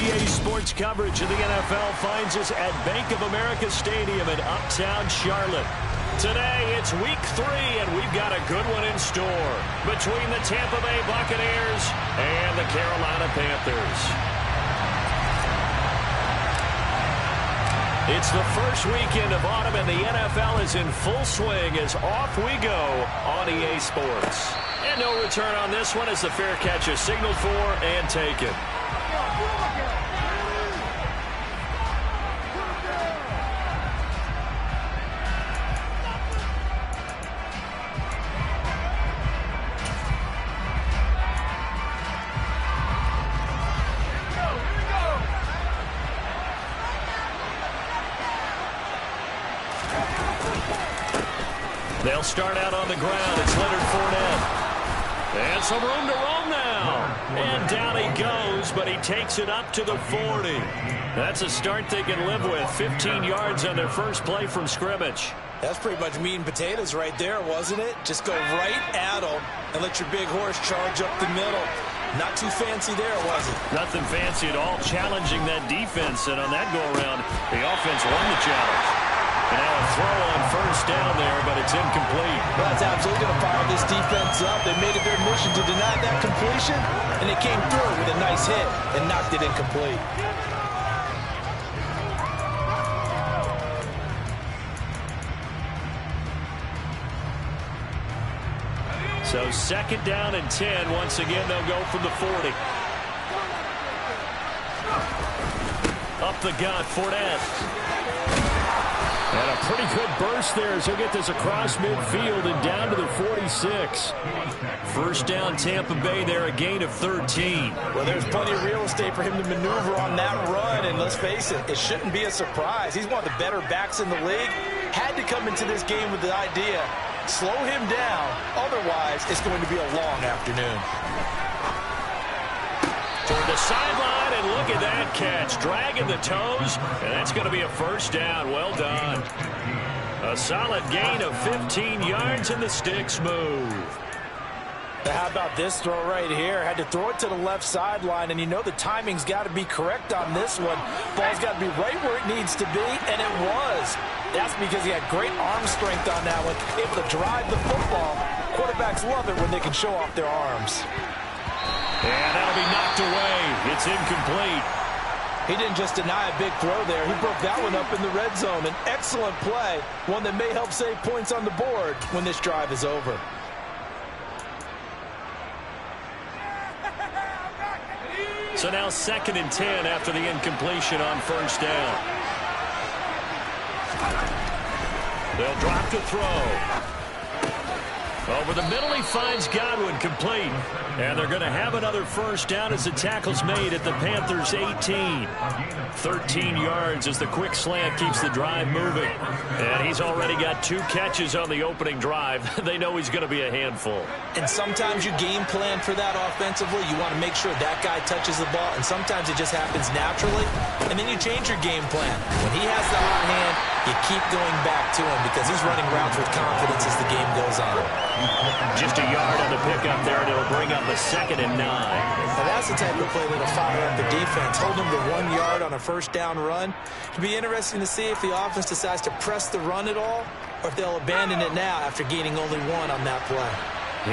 EA Sports coverage of the NFL finds us at Bank of America Stadium in Uptown Charlotte. Today, it's Week 3, and we've got a good one in store between the Tampa Bay Buccaneers and the Carolina Panthers. It's the first weekend of autumn, and the NFL is in full swing as off we go on EA Sports. And no return on this one as the fair catch is signaled for and taken. They'll start out on the ground. It's Leonard Fournette. And some room to roam now. And down he goes, but he takes it up to the 40. That's a start they can live with. 15 yards on their first play from scrimmage. That's pretty much meat and potatoes right there, wasn't it? Just go right at them and let your big horse charge up the middle. Not too fancy there, was it? Nothing fancy at all. Challenging that defense, and on that go-around, the offense won the challenge. And now a throw on first down there, but it's incomplete. Well, that's absolutely going to fire this defense up. They made it their mission to deny that completion, and it came through with a nice hit and knocked it incomplete. So second down and 10. Once again, they'll go from the 40. Up the gut, Fournette. And a pretty good burst there as he'll get this across midfield and down to the 46. First down, Tampa Bay there, a gain of 13. Well, there's plenty of real estate for him to maneuver on that run, and let's face it, it shouldn't be a surprise. He's one of the better backs in the league. Had to come into this game with the idea, slow him down, otherwise it's going to be a long afternoon. Toward the sideline, and look at that catch. Dragging the toes, and that's going to be a first down. Well done. A solid gain of 15 yards, and the sticks move. How about this throw right here? Had to throw it to the left sideline, and you know the timing's got to be correct on this one. Ball's got to be right where it needs to be, and it was. That's because he had great arm strength on that one, able to drive the football. Quarterbacks love it when they can show off their arms. And that'll be knocked away. It's incomplete. He didn't just deny a big throw there. He broke that one up in the red zone. An excellent play, one that may help save points on the board when this drive is over. So now second and 10 after the incompletion on first down. They'll drop to throw. Over the middle, he finds Godwin, complete. And they're going to have another first down as the tackle's made at the Panthers' 18. 13 yards as the quick slant keeps the drive moving. And he's already got 2 catches on the opening drive. They know he's going to be a handful. And sometimes you game plan for that offensively. You want to make sure that guy touches the ball. And sometimes it just happens naturally. And then you change your game plan. When he has the hot hand, you keep going back to him because he's running routes with confidence as the game goes on. Just a yard on the pickup there, and it'll bring up a 2nd and 9. Now that's the type of play that'll fire up the defense. Hold them to 1 yard on a first down run. It'll be interesting to see if the offense decides to press the run at all or if they'll abandon it now after gaining only 1 on that play.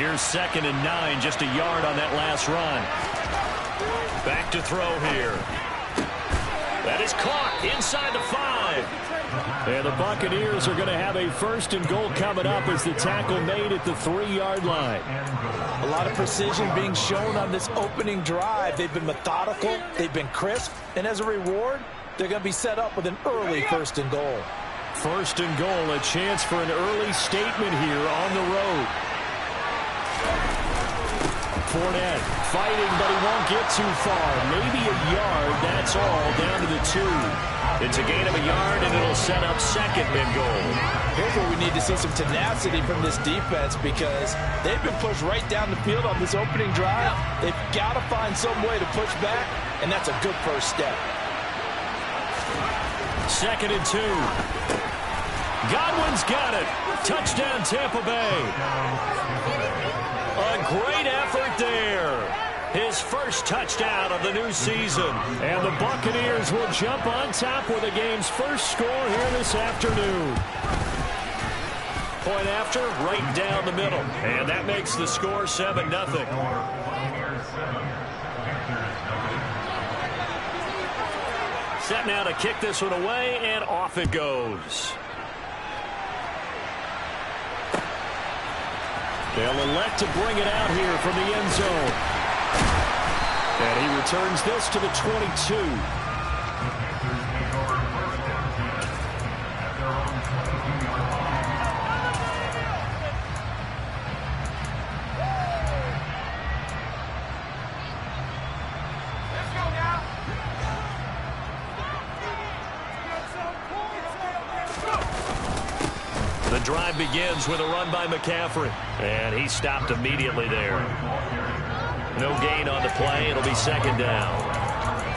Here's 2nd and 9, just a yard on that last run. Back to throw here. That is caught inside the 5. And the Buccaneers are going to have a first and goal coming up as the tackle made at the 3-yard line. A lot of precision being shown on this opening drive. They've been methodical, they've been crisp, and as a reward, they're going to be set up with an early first and goal. First and goal, a chance for an early statement here on the road. Fournette fighting, but he won't get too far. Maybe a yard, that's all, down to the 2. It's a gain of a yard, and it'll set up 2nd and goal. Here's where we need to see some tenacity from this defense because they've been pushed right down the field on this opening drive. They've got to find some way to push back, and that's a good first step. 2nd and 2. Godwin's got it. Touchdown, Tampa Bay. A great effort there. his first touchdown of the new season. And the Buccaneers will jump on top with the game's first score here this afternoon. Point after, right down the middle. And that makes the score 7-0. Set now to kick this one away, and off it goes. They'll elect to bring it out here from the end zone. And he returns this to the 22. The drive begins with a run by McCaffrey. And he stopped immediately there. No gain on the play. It'll be second down.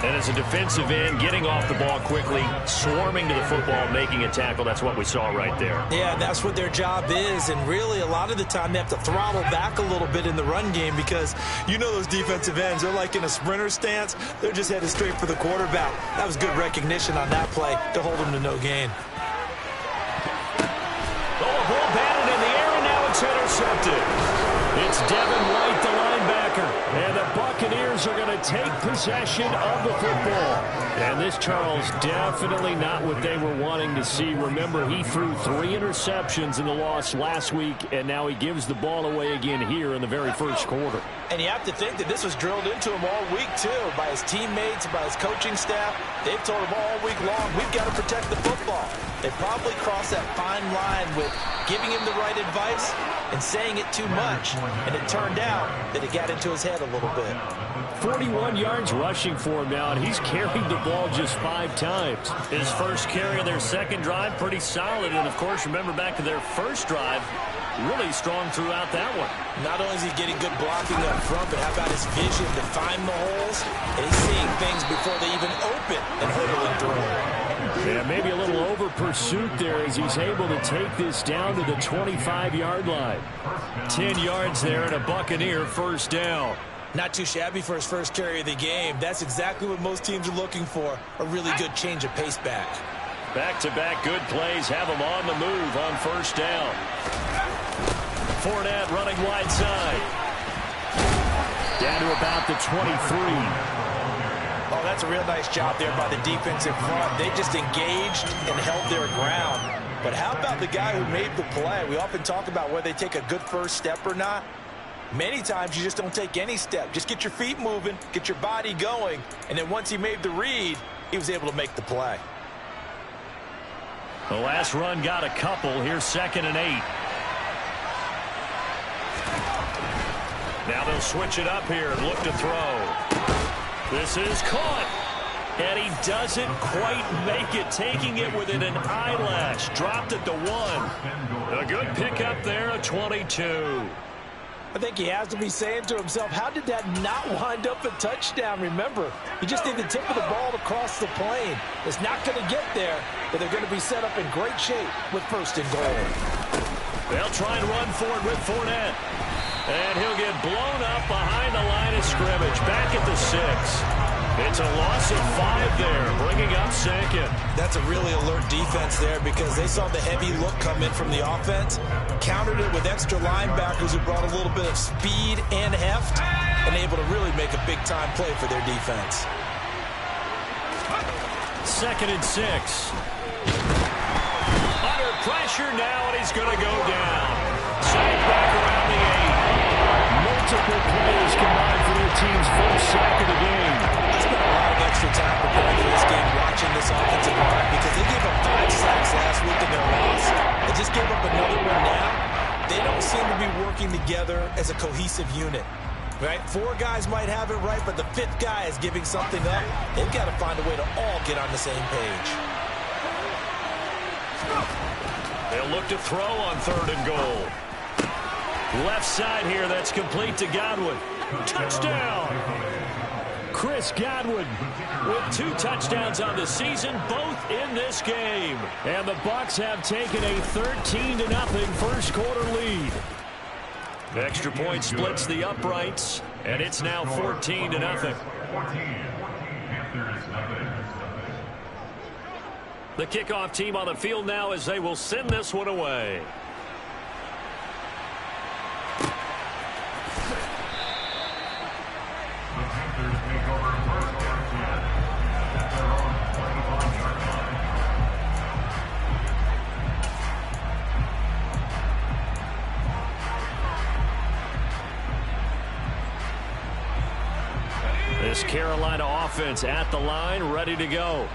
And as a defensive end, getting off the ball quickly, swarming to the football, making a tackle, that's what we saw right there. Yeah, that's what their job is. And really, a lot of the time, they have to throttle back a little bit in the run game because you know those defensive ends, they're like in a sprinter stance. They're just headed straight for the quarterback. That was good recognition on that play to hold them to no gain. Ball batted in the air, and now it's intercepted. It's Devin White, the linebacker. And the Buccaneers are going to take possession of the football. And this, Charles, definitely not what they were wanting to see. Remember, he threw 3 interceptions in the loss last week, and now he gives the ball away again here in the very first quarter. And you have to think that this was drilled into him all week, too, by his teammates, by his coaching staff. They've told him all week long, we've got to protect the football. They probably crossed that fine line with giving him the right advice and saying it too much. And it turned out that it got into his head a little bit. 41 yards rushing for him now, and he's carried the ball just 5 times. His first carry of their second drive, pretty solid. And, of course, remember back to their first drive, really strong throughout that one. Not only is he getting good blocking up front, but how about his vision to find the holes? And he's seeing things before they even open and hurdling through them. Yeah, maybe a little over pursuit there as he's able to take this down to the 25-yard line. 10 yards there and a Buccaneer first down. Not too shabby for his first carry of the game. That's exactly what most teams are looking for, a really good change of pace back. Back-to-back good plays have him on the move on first down. Fournette running wide side. Down to about the 23. Oh, that's a real nice job there by the defense in front. They just engaged and held their ground. But how about the guy who made the play? We often talk about whether they take a good first step or not. Many times you just don't take any step. Just get your feet moving, get your body going, and then once he made the read, he was able to make the play. The last run got a couple. Here's 2nd and 8. Now they'll switch it up here and look to throw. This is caught. And he doesn't quite make it, taking it within an eyelash. Dropped at the 1. A good pickup there, a 22. I think he has to be saying to himself, how did that not wind up a touchdown? Remember, you just need the tip of the ball to cross the plane. It's not going to get there, but they're going to be set up in great shape with 1st and goal. They'll try and run for it with Fournette. And he'll get blown up behind the line of scrimmage. Back at the 6. It's a loss of 5 there, bringing up 2nd. That's a really alert defense there because they saw the heavy look come in from the offense, countered it with extra linebackers who brought a little bit of speed and heft, and able to really make a big-time play for their defense. 2nd and 6. Under pressure now, and he's going to go down. Sacked back around the 8. Multiple players combined for their team's first sack of the game. I spent a lot of extra time preparing for this game watching this offensive line because they gave up 5 sacks last week in their loss. They just gave up another one now. They don't seem to be working together as a cohesive unit. Right? 4 guys might have it right, but the 5th guy is giving something up. They've got to find a way to all get on the same page. They'll look to throw on 3rd and goal. Left side here, that's complete to Godwin. Touchdown! Chris Godwin with 2 touchdowns on the season, both in this game. And the Bucs have taken a 13-0 first quarter lead. Extra point splits the uprights, and it's now 14-0. The kickoff team on the field now as they will send this one away. This Carolina offense at the line, ready to go.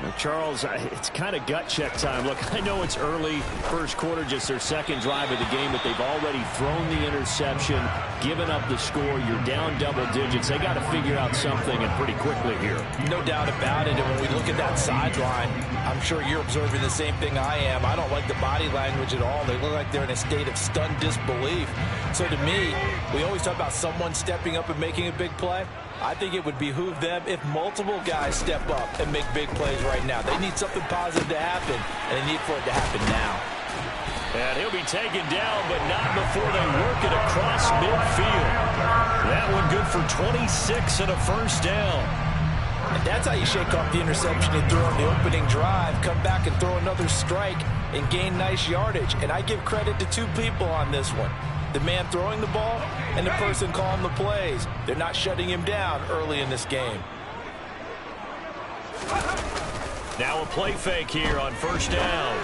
Now, Charles, it's kind of gut check time. Look, I know it's early, first quarter, just their second drive of the game, but they've already thrown the interception, given up the score. You're down double digits. They got to figure out something, and pretty quickly here. No doubt about it. And when we look at that sideline, I'm sure you're observing the same thing I am. I don't like the body language at all. They look like they're in a state of stunned disbelief. So to me, we always talk about someone stepping up and making a big play. I think it would behoove them if multiple guys step up and make big plays right now. They need something positive to happen, and they need for it to happen now. And he'll be taken down, but not before they work it across midfield. That one good for 26 and a first down. And that's how you shake off the interception you threw on the opening drive, come back and throw another strike and gain nice yardage. And I give credit to two people on this one. The man throwing the ball and the person calling the plays. They're not shutting him down early in this game. Now a play fake here on first down.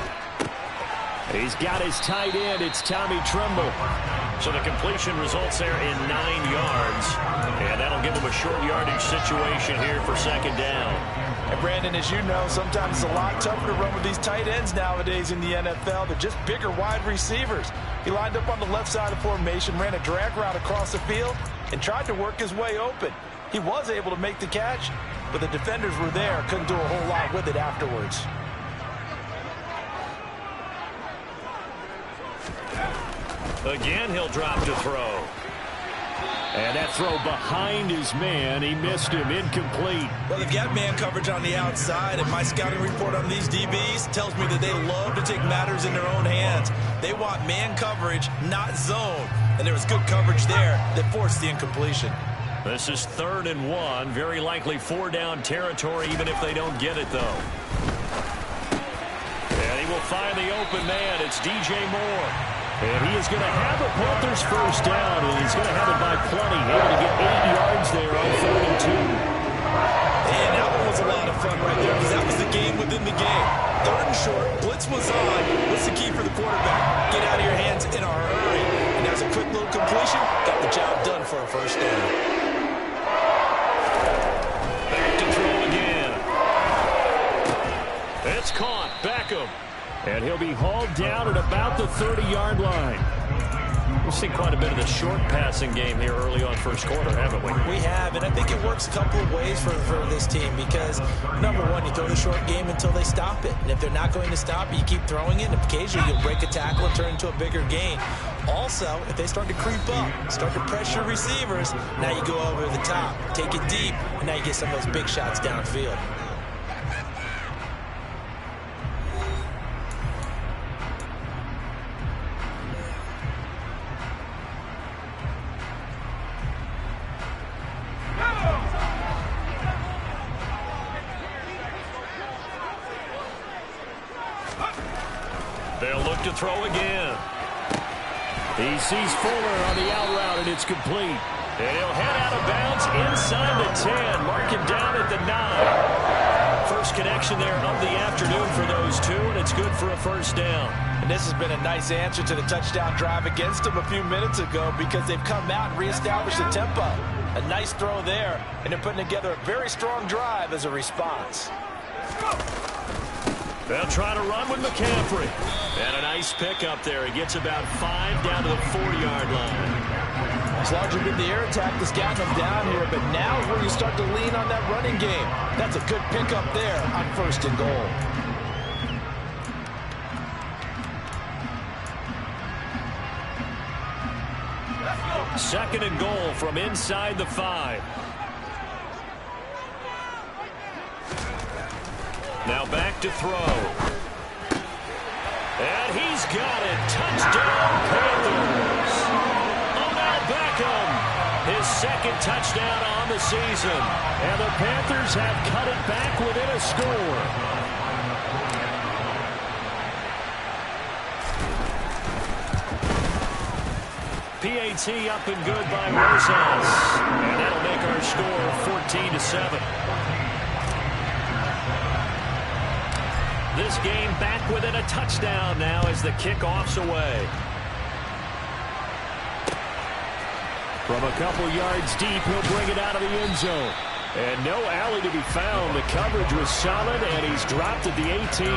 He's got his tight end. It's Tommy Tremble. So the completion results there in 9 yards. And that'll give him a short yardage situation here for second down. And Brandon, as you know, sometimes it's a lot tougher to run with these tight ends nowadays in the NFL. They're just bigger wide receivers. He lined up on the left side of formation, ran a drag route across the field, and tried to work his way open. He was able to make the catch, but the defenders were there, couldn't do a whole lot with it afterwards. Again, he'll drop to throw. And that throw behind his man. He missed him. Incomplete. Well, they've got man coverage on the outside, and my scouting report on these DBs tells me that they love to take matters in their own hands. They want man coverage, not zone. And there was good coverage there that forced the incompletion. This is 3rd and 1. Very likely 4-down territory, even if they don't get it, though. And he will find the open man. It's DJ Moore. And he is going to have a Panthers first down, and he's going to have it by plenty. Able to get 8 yards there on 3rd and 2. And that one was a lot of fun right there because that was the game within the game. 3rd and short, blitz was on. What's the key for the quarterback? Get out of your hands in a hurry. And that was a quick little completion. Got the job done for a first down. Back to throw again. It's caught. Beckham. And he'll be hauled down at about the 30-yard line. We've seen quite a bit of the short passing game here early on first quarter, haven't we? We have, and I think it works a couple of ways for this team because, number one, you throw the short game until they stop it. And if they're not going to stop it, you keep throwing it, and occasionally you'll break a tackle and turn into a bigger gain. Also, if they start to creep up, start to pressure receivers, now you go over the top, take it deep, and now you get some of those big shots downfield. They'll look to throw again. He sees Fuller on the out route, and it's complete. And he'll head out of bounds inside the 10. Mark him down at the 9. First connection there of the afternoon for those two, and it's good for a first down. And this has been a nice answer to the touchdown drive against them a few minutes ago because they've come out and reestablished the tempo. A nice throw there, and they're putting together a very strong drive as a response. They'll try to run with McCaffrey. And a nice pickup there. He gets about 5 down to the 4-yard line. It's largely been the air attack that's gotten them down here, but now is where you start to lean on that running game. That's a good pickup there on 1st and goal. Second and goal from inside the 5. Now back to throw. And he's got it. Touchdown, Panthers. Beckham, his second touchdown on the season. And the Panthers have cut it back within a score. PAT up and good by Rosas. And that'll make our score 14-7. This game back within a touchdown now as the kickoff's away. From a couple yards deep, he'll bring it out of the end zone. And no alley to be found. The coverage was solid, and he's dropped at the 18.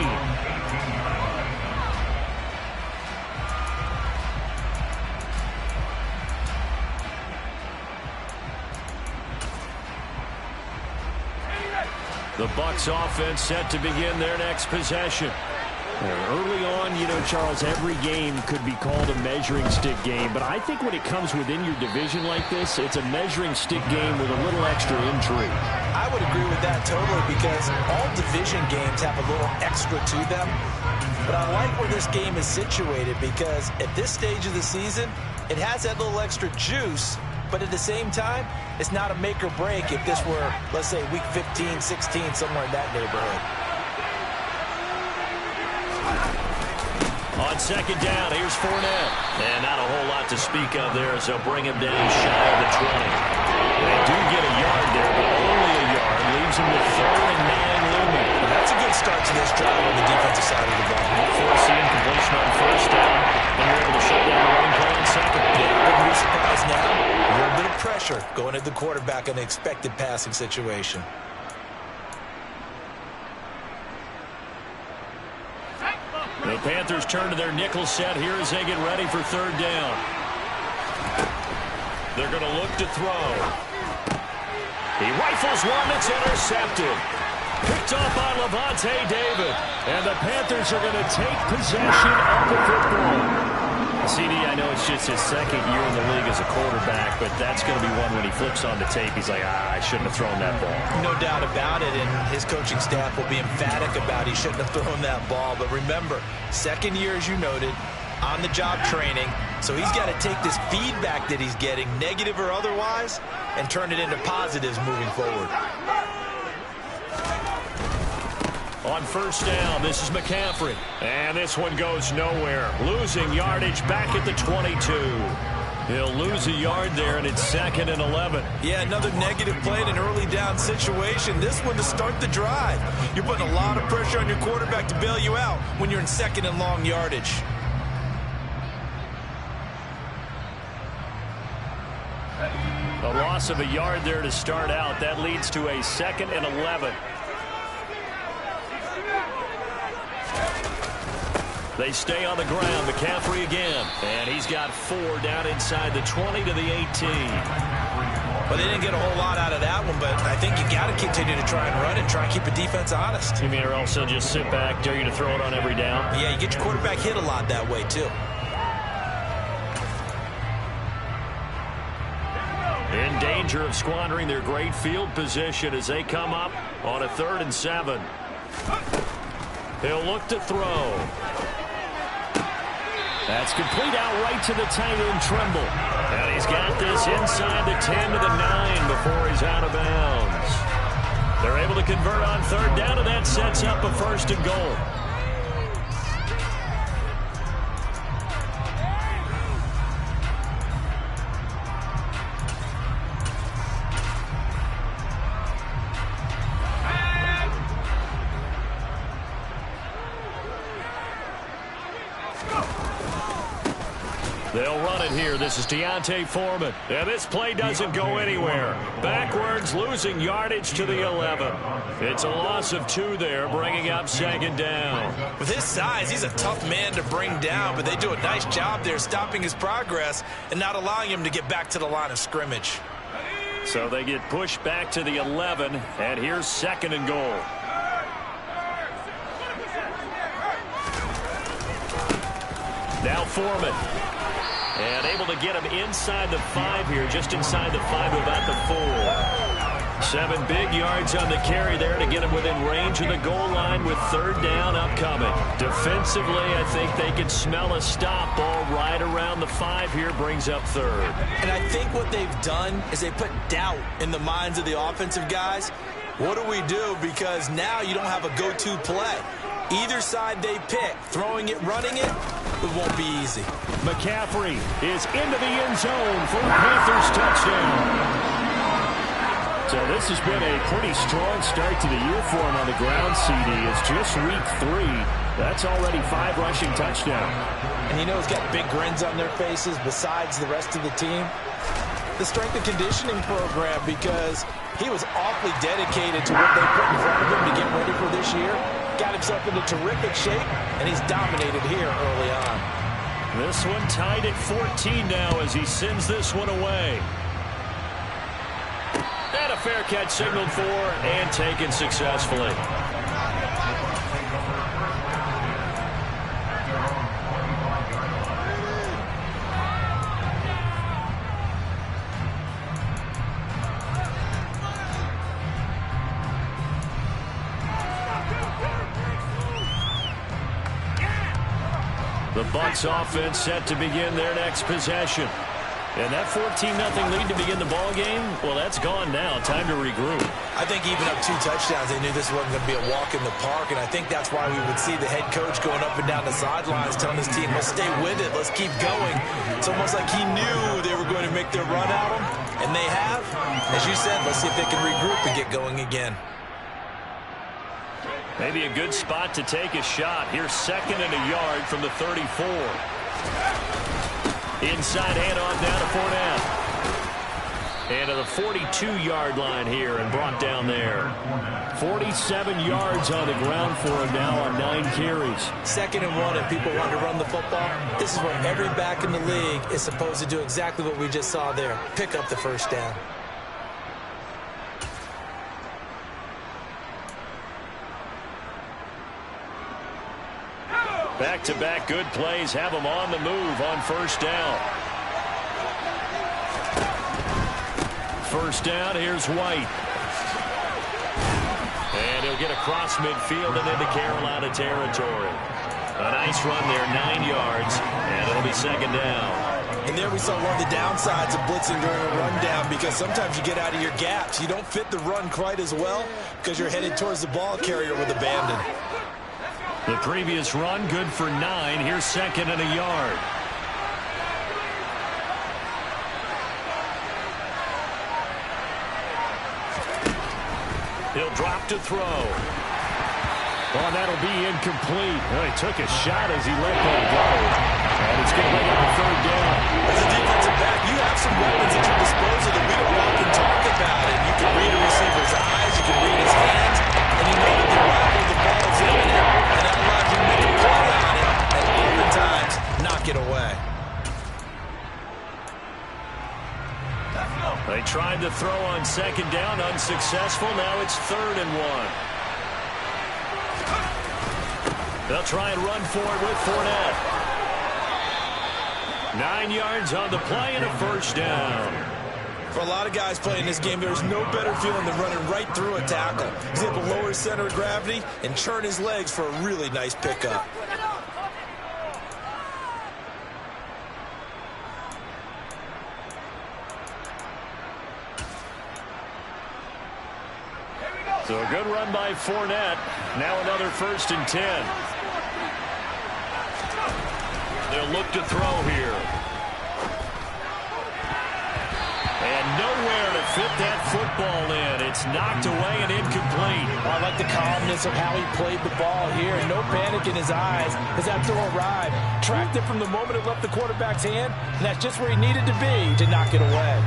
The Bucs offense set to begin their next possession. Early on, you know, Charles, every game could be called a measuring stick game. But I think when it comes within your division like this, it's a measuring stick game with a little extra intrigue. I would agree with that totally because all division games have a little extra to them. But I like where this game is situated because at this stage of the season, it has that little extra juice. But at the same time, it's not a make or break if this were, let's say, week 15, 16, somewhere in that neighborhood. On second down, here's Fournette. And not a whole lot to speak of there as they'll bring him down shy of the 20. They do get a yard there, but only a yard. Leaves him with 3rd and 9 looming. That's a good start to this drive on the defensive side of the ball. Forcing completion on first down. And you're able to shut down the running play on second. Yeah, I wouldn't be surprised now. A little bit of pressure going at the quarterback in an expected passing situation. The Panthers turn to their nickel set here as they get ready for 3rd down. They're going to look to throw. He rifles one that's intercepted. Picked off by Levante David. And the Panthers are going to take possession of the football. CD, I know it's just his second year in the league as a quarterback, but that's going to be one when he flips on the tape. He's like, I shouldn't have thrown that ball. No doubt about it, and his coaching staff will be emphatic about he shouldn't have thrown that ball. But remember, second year, as you noted, on-the-job training, so he's got to take this feedback that he's getting, negative or otherwise, and turn it into positives moving forward. On first down, this is McCaffrey. And this one goes nowhere. Losing yardage back at the 22. He'll lose a yard there, and it's 2nd and 11. Yeah, another negative play in an early down situation. This one to start the drive. You're putting a lot of pressure on your quarterback to bail you out when you're in 2nd and long yardage. A loss of a yard there to start out. That leads to a 2nd and 11. They stay on the ground. McCaffrey again. And he's got 4 down inside the 20 to the 18. Well, they didn't get a whole lot out of that one, but I think you got to continue to try and run and try and keep the defense honest. You mean or else they'll just sit back, dare you to throw it on every down? Yeah, you get your quarterback hit a lot that way, too. In danger of squandering their great field position as they come up on a 3rd and 7. He'll look to throw. That's complete out right to the tight end, Trimble. And he's got this inside the 10 to the 9 before he's out of bounds. They're able to convert on 3rd down, and that sets up a 1st and goal. They'll run it here. This is Deontay Foreman. And this play doesn't go anywhere. Backwards, losing yardage to the 11. It's a loss of 2 there, bringing up 2nd down. With his size, he's a tough man to bring down, but they do a nice job there stopping his progress and not allowing him to get back to the line of scrimmage. So they get pushed back to the 11, and here's 2nd and goal. Now Foreman. And able to get him inside the 5 here, just inside the 5 to about the 4. 7 big yards on the carry there to get him within range of the goal line with 3rd down upcoming. Defensively, I think they could smell a stop ball right around the 5 here, brings up 3rd. And I think what they've done is they put doubt in the minds of the offensive guys. What do we do? Because now you don't have a go-to play. Either side they pick, throwing it, running it, it won't be easy. McCaffrey is into the end zone for a Panthers touchdown. So this has been a pretty strong start to the year for him on the ground, CD. It's just week 3. That's already 5 rushing touchdowns. And you know he's got big grins on their faces besides the rest of the team. The strength and conditioning program, because he was awfully dedicated to what they put in front of him to get ready for this year. Got himself into terrific shape, and he's dominated here early on. This one tied at 14 now as he sends this one away. And a fair catch signaled for and taken successfully. The Bucs offense set to begin their next possession. And that 14-0 lead to begin the ball game, well, that's gone now. Time to regroup. I think even up 2 touchdowns, they knew this wasn't going to be a walk in the park, and I think that's why we would see the head coach going up and down the sidelines telling his team, let's stay with it, let's keep going. It's almost like he knew they were going to make their run at him, and they have. As you said, let's see if they can regroup and get going again. Maybe a good spot to take a shot. Here's 2nd and a yard from the 34. Inside handoff down to Fournette. And to the 42-yard line here and brought down there. 47 yards on the ground for him now on 9 carries. 2nd and 1 and people want to run the football. This is where every back in the league is supposed to do exactly what we just saw there. Pick up the 1st down. Back-to-back good plays have him on the move on 1st down. 1st down, here's White. And he'll get across midfield and into Carolina territory. A nice run there, 9 yards, and it'll be 2nd down. And there we saw one of the downsides of blitzing during a rundown, because sometimes you get out of your gaps. You don't fit the run quite as well because you're headed towards the ball carrier with abandon. The previous run, good for 9. Here's 2nd and a yard. He'll drop to throw. Oh, that'll be incomplete. Well, he took a shot as he let that go. And it's going to bring up a 3rd down. As a defensive back, you have some weapons at your disposal that we don't often talk about. And you can read a receiver's eyes, you can read his hands, and you know that the rival, the ball's imminent, and that allows you to make a play on it, and oftentimes knock it away. They tried to throw on 2nd down, unsuccessful. Now it's 3rd and 1. They'll try and run for it with Fournette. 9 yards on the play and a 1st down. For a lot of guys playing this game, there's no better feeling than running right through a tackle. He's able to lower his center of gravity and churn his legs for a really nice pickup. So a good run by Fournette. Now another 1st and 10. They'll look to throw here. And nowhere to fit that football in. It's knocked away and incomplete. I like the calmness of how he played the ball here. No panic in his eyes as that throw arrived. Tracked it from the moment it left the quarterback's hand, and that's just where he needed to be to knock it away.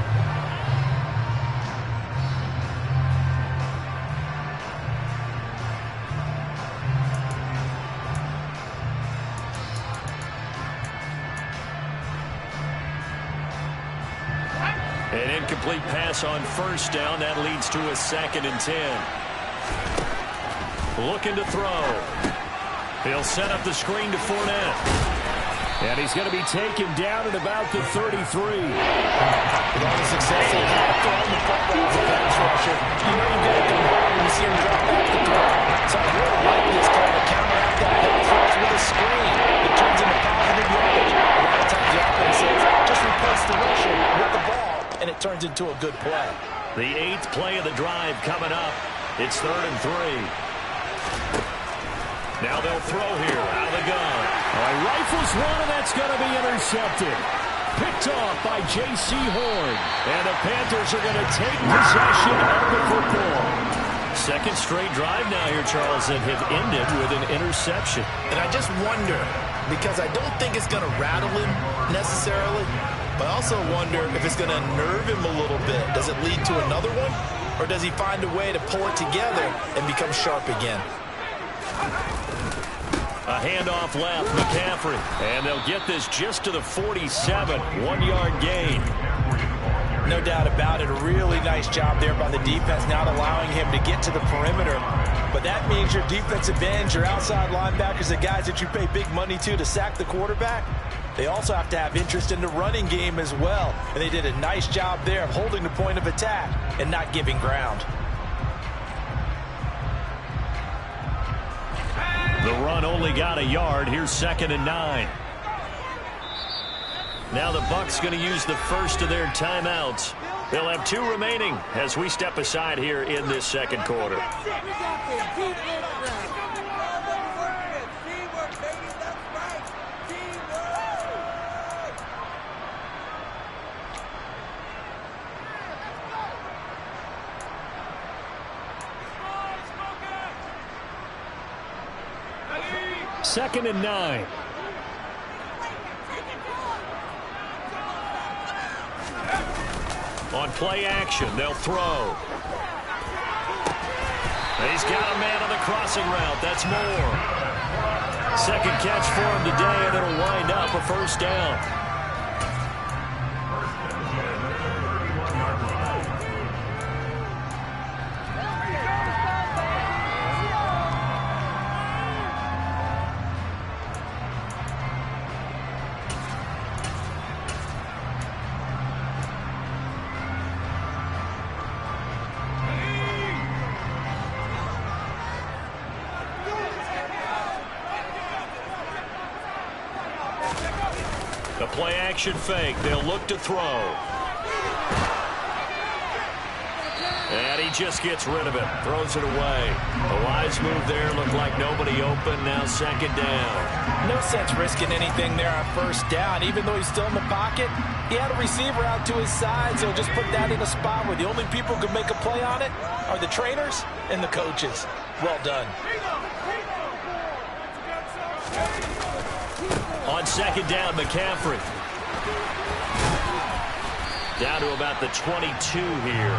An incomplete pass on 1st down. That leads to a 2nd and 10. Looking to throw. He'll set up the screen to Fournette. And he's going to be taken down at about the 33. With all the success they've had throwing the football as a pass rusher, you it turns into a good play. The 8th play of the drive coming up. It's 3rd and 3. Now they'll throw here out of the gun. He rifles one, and that's going to be intercepted. Picked off by J.C. Horn. And the Panthers are going to take possession of the football. Second straight drive now here, Charles, that have ended with an interception. And I just wonder, because I don't think it's going to rattle him necessarily, but I also wonder if it's going to unnerve him a little bit. Does it lead to another one? Or does he find a way to pull it together and become sharp again? A handoff left, McCaffrey. And they'll get this just to the 47, 1-yard gain. No doubt about it. A really nice job there by the defense, not allowing him to get to the perimeter. But that means your defensive ends, your outside linebackers, the guys that you pay big money to sack the quarterback, they also have to have interest in the running game as well. And they did a nice job there of holding the point of attack and not giving ground. The run only got a yard. Here's 2nd and 9. Now the Bucs going to use the first of their timeouts. They'll have 2 remaining as we step aside here in this second quarter. Second and 9. On play action, they'll throw. He's got a man on the crossing route. That's Moore. Second catch for him today, and it'll wind up a first down. The play action fake. They'll look to throw. And he just gets rid of it. Throws it away. A wise move there. Looked like nobody open. Now second down. No sense risking anything there on first down. Even though he's still in the pocket, he had a receiver out to his side, so just put that in a spot where the only people who can make a play on it are the trainers and the coaches. Well done. On second down, McCaffrey. Down to about the 22 here.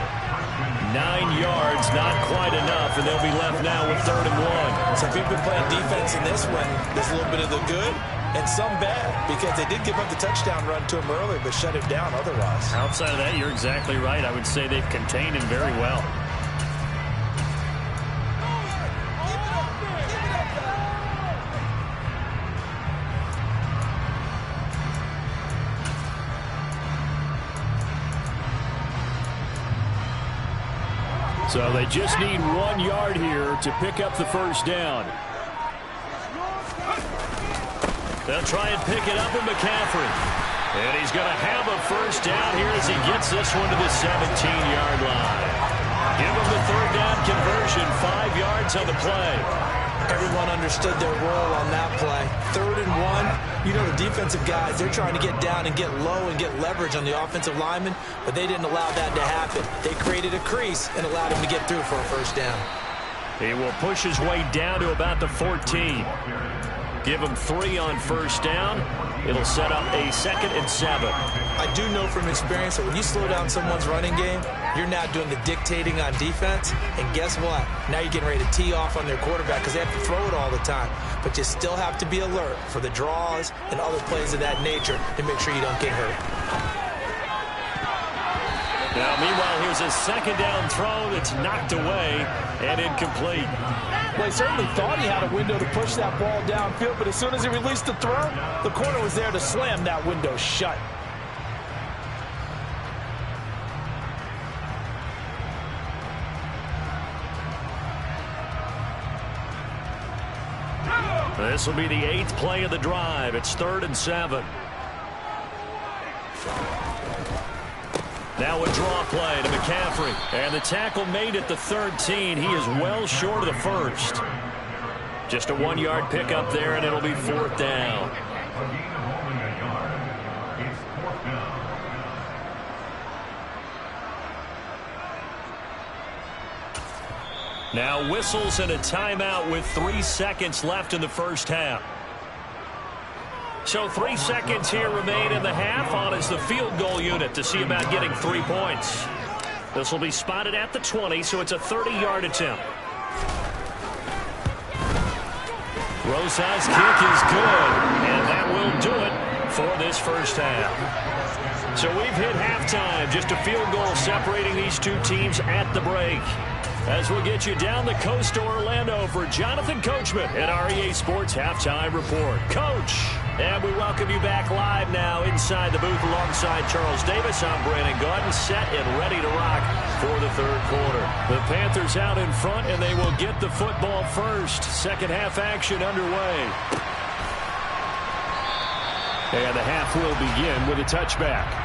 9 yards, not quite enough, and they'll be left now with 3rd and 1. So if you've been playing defense in this one, there's a little bit of the good and some bad, because they did give up the touchdown run to him earlier, but shut him down otherwise. Outside of that, you're exactly right. I would say they've contained him very well. So they just need 1 yard here to pick up the first down. They'll try and pick it up with McCaffrey. And he's going to have a first down here as he gets this one to the 17-yard line. Give him the 3rd down conversion, 5 yards on the play. Everyone understood their role on that play. 3rd and 1. You know the defensive guys, they're trying to get down and get low and get leverage on the offensive lineman, but they didn't allow that to happen. They created a crease and allowed him to get through for a first down. He will push his way down to about the 14. Give him 3 on first down. It'll set up a 2nd and 7. I do know from experience that when you slow down someone's running game, you're now doing the dictating on defense. And guess what? Now you're getting ready to tee off on their quarterback because they have to throw it all the time. But you still have to be alert for the draws and other plays of that nature to make sure you don't get hurt. Now, meanwhile, here's a 2nd down throw that's knocked away and incomplete. Well, he certainly thought he had a window to push that ball downfield, but as soon as he released the throw, the corner was there to slam that window shut. This will be the 8th play of the drive. It's 3rd and 7. Now a draw play to McCaffrey. And the tackle made at the 13. He is well short of the first. Just a 1-yard pickup there, and it'll be 4th down. Now whistles and a timeout with 3 seconds left in the first half. So 3 seconds here remain in the half. On is the field goal unit to see about getting 3 points. This will be spotted at the 20, so it's a 30-yard attempt. Rosa's kick is good, and that will do it for this first half. So we've hit halftime, just a field goal separating these two teams at the break. As we'll get you down the coast to Orlando for Jonathan Coachman at REA Sports Halftime Report. Coach, and we welcome you back live now inside the booth alongside Charles Davis. I'm Brandon Gaudin, set and ready to rock for the third quarter. The Panthers out in front, and they will get the football first. Second half action underway. And the half will begin with a touchback.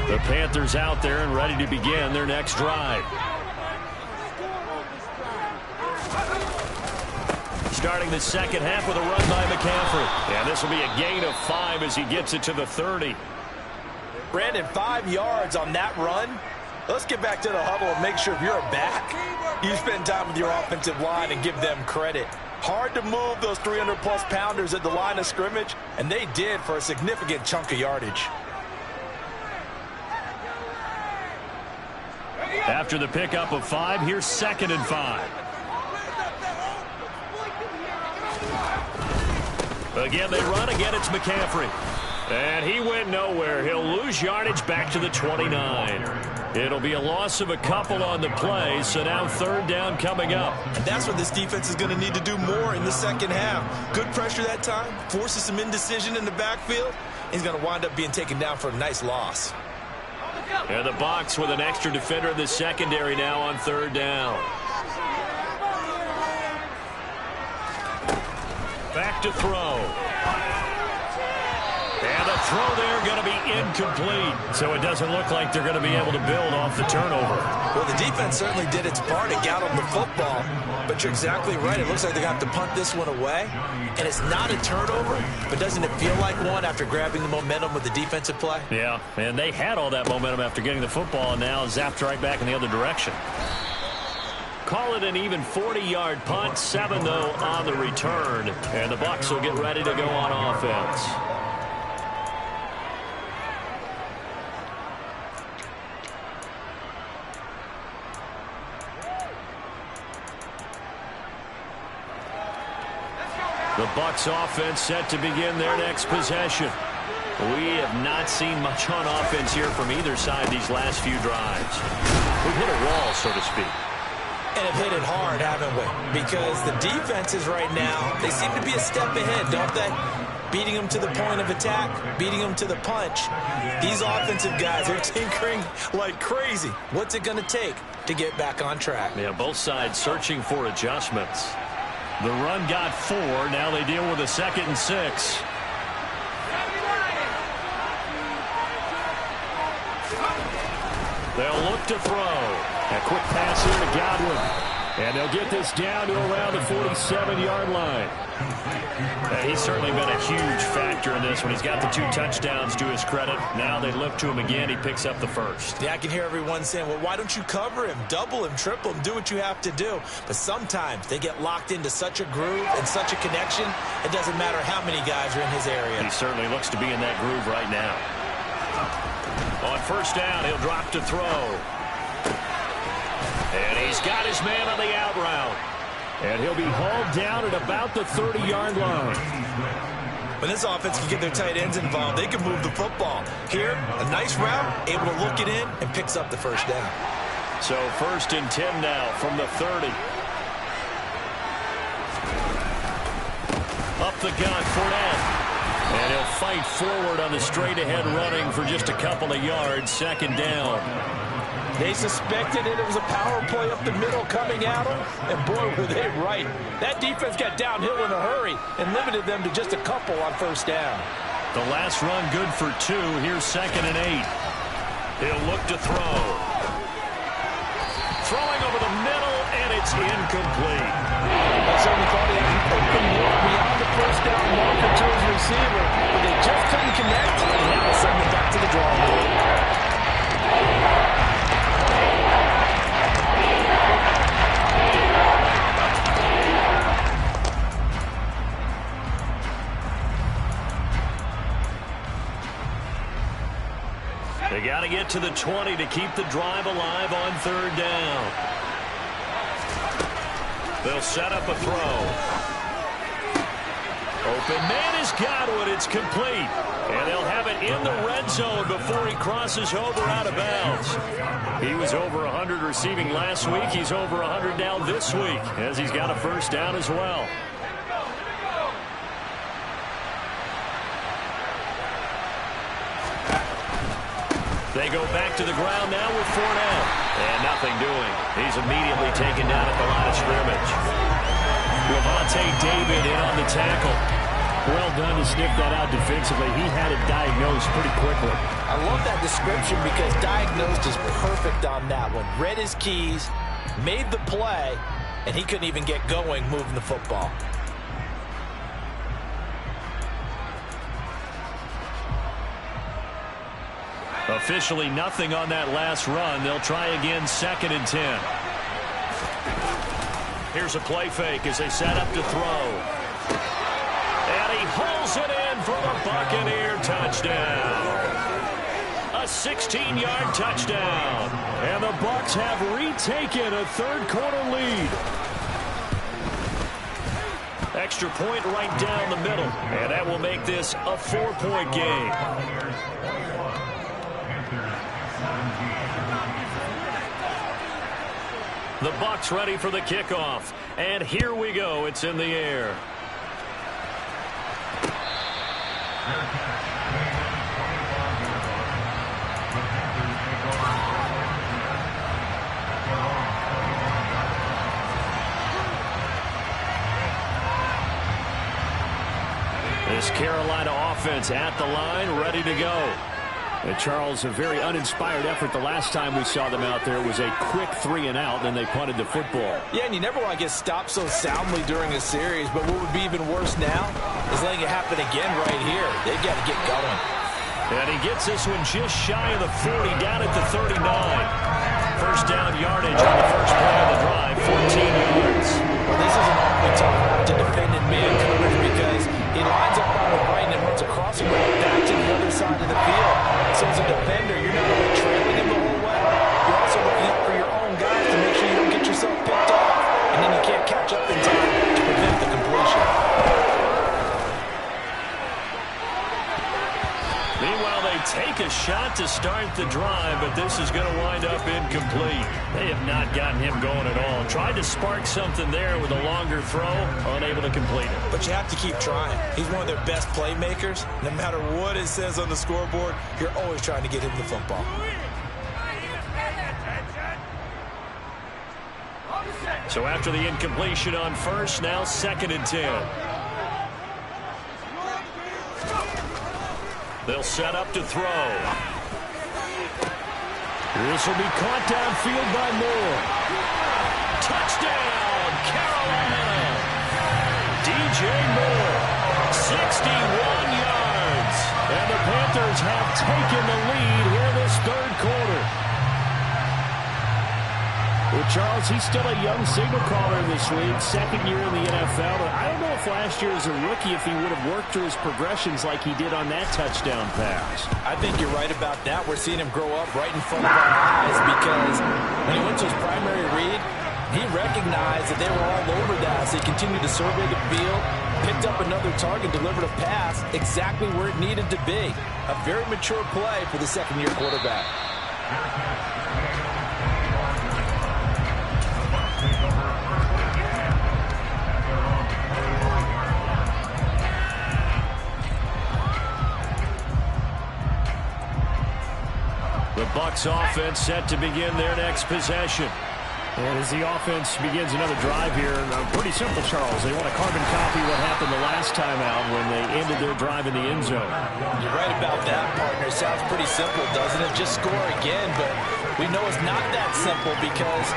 The Panthers out there and ready to begin their next drive. Starting the second half with a run by McCaffrey. And this will be a gain of 5 as he gets it to the 30. Brandon, 5 yards on that run. Let's get back to the huddle and make sure if you're a back, you spend time with your offensive line and give them credit. Hard to move those 300-plus pounders at the line of scrimmage, and they did for a significant chunk of yardage. After the pickup of 5, here's 2nd and 5. Again, they run. Again, it's McCaffrey. And he went nowhere. He'll lose yardage back to the 29. It'll be a loss of a couple on the play, so now 3rd down coming up. And that's what this defense is going to need to do more in the second half. Good pressure that time, forces some indecision in the backfield. He's going to wind up being taken down for a nice loss. And the Bucs with an extra defender in the secondary now on 3rd down. Back to throw. And the throw there going to be incomplete. So it doesn't look like they're going to be able to build off the turnover. Well, the defense certainly did its part to get on the football. But you're exactly right. It looks like they're going to have to punt this one away. And it's not a turnover, but doesn't it feel like one after grabbing the momentum with the defensive play? Yeah, and they had all that momentum after getting the football, and now zapped right back in the other direction. Call it an even 40-yard punt, 7 though on the return. And the Bucs will get ready to go on offense. The Bucs offense set to begin their next possession. We have not seen much on offense here from either side these last few drives. We've hit a wall, so to speak. And have hit it hard, haven't we? Because the defenses right now, they seem to be a step ahead, don't they? Beating them to the point of attack, beating them to the punch. These offensive guys are tinkering like crazy. What's it going to take to get back on track? Yeah, both sides searching for adjustments. The run got 4. Now they deal with a 2nd and 6. They'll look to throw. A quick pass here to Godwin. And they'll get this down to around the 47-yard line. He's certainly been a huge factor in this one. He's got the 2 touchdowns to his credit. Now they look to him again. He picks up the first. Yeah, I can hear everyone saying, well, why don't you cover him, double him, triple him, do what you have to do. But sometimes they get locked into such a groove and such a connection, it doesn't matter how many guys are in his area. He certainly looks to be in that groove right now. On 1st down, he'll drop to throw. And he's got his man on the out route. And he'll be hauled down at about the 30-yard line. When this offense can get their tight ends involved, they can move the football. Here, a nice route, able to look it in, and picks up the 1st down. So 1st and 10 now from the 30. Up the gun, Fournette. And he'll fight forward on the straight-ahead running for just a couple of yards. 2nd down. They suspected it was a power play up the middle coming at them, and boy, were they right. That defense got downhill in a hurry and limited them to just a couple on first down. The last run good for 2. Here's 2nd and 8. He'll look to throw. Throwing over the middle, and it's incomplete. I certainly thought he had an open look beyond the first down marker to his receiver, but they just couldn't connect, and now it's sending them back to the drawing board. They got to get to the 20 to keep the drive alive on 3rd down. They'll set up a throw. Open man is Godwin. It's complete. And they'll have it in the red zone before he crosses over out of bounds. He was over 100 receiving last week. He's over 100 now this week as he's got a first down as well. They go back to the ground now with 4 down. And nothing doing. He's immediately taken down at the line of scrimmage. Levante David in on the tackle. Well done to sniff that out defensively. He had it diagnosed pretty quickly. I love that description because diagnosed is perfect on that one. Read his keys, made the play, and he couldn't even get going moving the football. Officially nothing on that last run. They'll try again 2nd and 10. Here's a play fake as they set up to throw. And he hauls it in for the Buccaneer touchdown. A 16-yard touchdown. And the Bucs have retaken a 3rd quarter lead. Extra point right down the middle. And that will make this a 4-point game. The Bucs ready for the kickoff. And here we go. It's in the air. This Carolina offense at the line, ready to go. And Charles, a very uninspired effort the last time we saw them out there. It was a quick 3 and out, then they punted the football. Yeah, and you never want to get stopped so soundly during a series, but what would be even worse now is letting it happen again right here. They've got to get going. And he gets this one just shy of the 40, down at the 39. First down yardage on the first play of the drive, 14 yards. Well, this is an awfully tough route to defend in man coverage because he lines up on the right and then runs across him right back to the other side of the field. So as a defender, you're not only trailing him the whole way, you're also looking out for your own guys to make sure you don't get yourself picked off. And then you can't catch up in time to prevent the completion. Meanwhile, they take a shot to start the drive, but this is going to wind up incomplete. They have not gotten him going at all. Tried to spark something there with a longer throw, unable to complete it. But you have to keep trying. He's one of their best playmakers. No matter what it says on the scoreboard, you're always trying to get him the football. So after the incompletion on first, now 2nd and 10. They'll set up to throw. This will be caught downfield by Moore. Touchdown, Carolina. DJ Moore, 61 yards. And the Panthers have taken the lead here this 3rd quarter. Well, Charles, he's still a young signal caller in this league, 2nd year in the NFL. But I don't know if last year as a rookie, if he would have worked through his progressions like he did on that touchdown pass. I think you're right about that. We're seeing him grow up right in front of our eyes because when he went to his primary read, he recognized that they were all over that. So he continued to survey the field, picked up another target, delivered a pass exactly where it needed to be. A very mature play for the 2nd-year quarterback. The Bucs Bucs offense set to begin their next possession. And as the offense begins another drive here, pretty simple, Charles. They want to carbon copy what happened the last time out when they ended their drive in the end zone. You're right about that, partner. Sounds pretty simple, doesn't it? Just score again, but we know it's not that simple because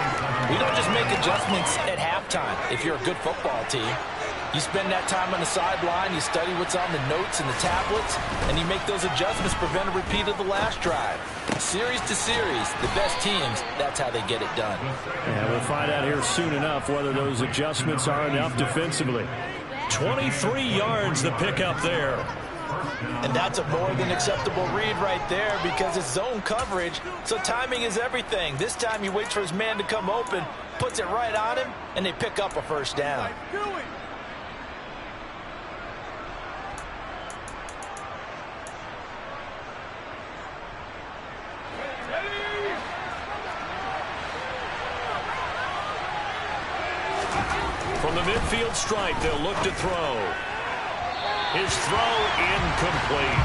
we don't just make adjustments at halftime if you're a good football team. You spend that time on the sideline, you study what's on the notes and the tablets, and you make those adjustments, prevent a repeat of the last drive. Series to series, the best teams, that's how they get it done. And we'll find out here soon enough whether those adjustments are enough defensively. 23 yards the pickup there. And that's a more than acceptable read right there because it's zone coverage, so timing is everything. This time he waits for his man to come open, puts it right on him, and they pick up a first down. From the midfield stripe, they'll look to throw. His throw incomplete.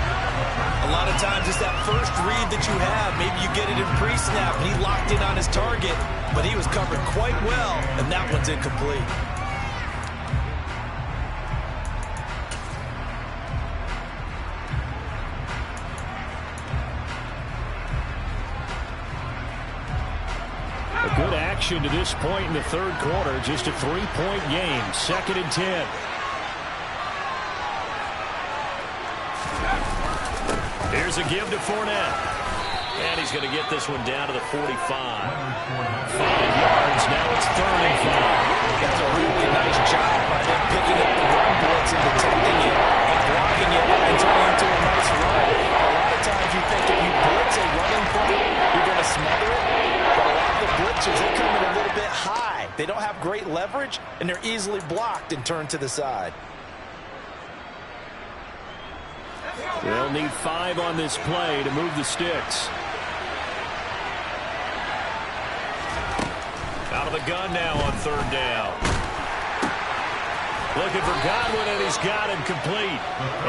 A lot of times it's that first read that you have. Maybe you get it in pre-snap, and he locked in on his target, but he was covered quite well, and that one's incomplete. A good action to this point in the third quarter. Just a 3-point game. 2nd and 10. Here's a give to Fournette. And he's going to get this one down to the 45. 5 yards. Now it's 3rd and 5. That's a really nice job by them picking up the run blitz and detecting it and blocking it and turning it into a nice run. A lot of times you think if you blitz a running play, you're going to smother it. But a lot of the blitzers, they come in a little bit high. They don't have great leverage, and they're easily blocked and turned to the side. They'll need 5 on this play to move the sticks. Out of the gun now on 3rd down. Looking for Godwin, and he's got him complete.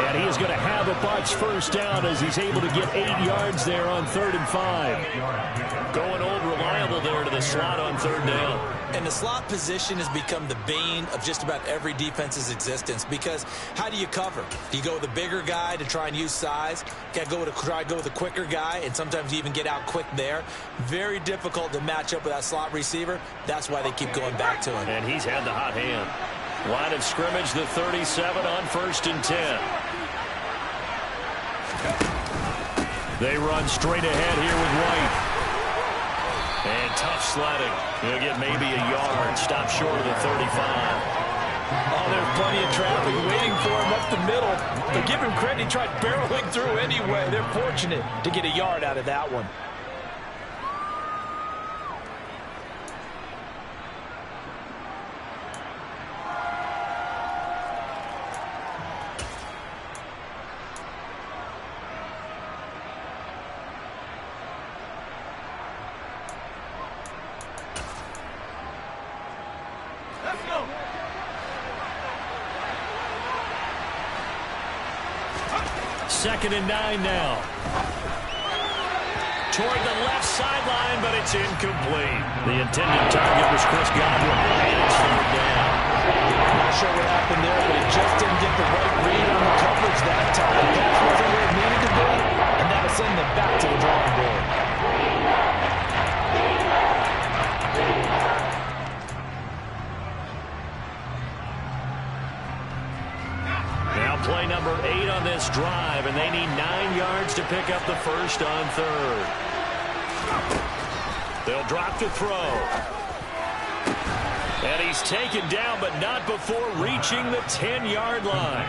And he is going to have a Bucs first down as he's able to get 8 yards there on 3rd and 5. Going old reliable there to the slot on 3rd down. And the slot position has become the bane of just about every defense's existence because how do you cover? Do you go with a bigger guy to try and use size? Got to try to go with a quicker guy, and sometimes you even get out quick there. Very difficult to match up with that slot receiver. That's why they keep going back to him. And he's had the hot hand. Line of scrimmage, the 37 on 1st and 10. They run straight ahead here with White. And tough sledding. He'll get maybe a yard. Stop short of the 35. Oh, there's plenty of traffic waiting for him up the middle. But give him credit, he tried barreling through anyway. They're fortunate to get a yard out of that one. Second and 9 now. Toward the left sideline, but it's incomplete. The intended target was Chris Godwin, and it's 3rd down. Not sure what happened there, but he just didn't get the right read on the coverage that time. The pass wasn't where it needed to be, and that'll send them back to the drawing board. Now play number 8 on this drive, and they need 9 yards to pick up the first on 3rd. They'll drop to throw. And he's taken down, but not before reaching the 10-yard line.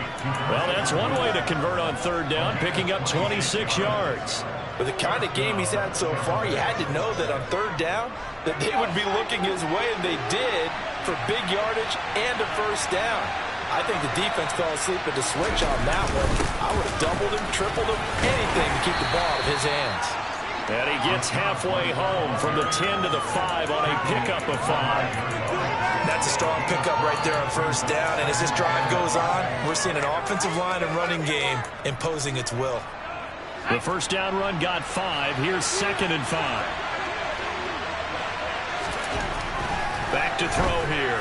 Well, that's one way to convert on 3rd down, picking up 26 yards. With the kind of game he's had so far, you had to know that on 3rd down, that they would be looking his way, and they did, for big yardage and a first down. I think the defense fell asleep at the switch on that one. I would have doubled him, tripled him, anything to keep the ball out of his hands. And he gets halfway home from the 10 to the 5 on a pickup of 5. That's a strong pickup right there on first down. And as this drive goes on, we're seeing an offensive line and running game imposing its will. The first down run got 5. Here's 2nd and 5. Back to throw here.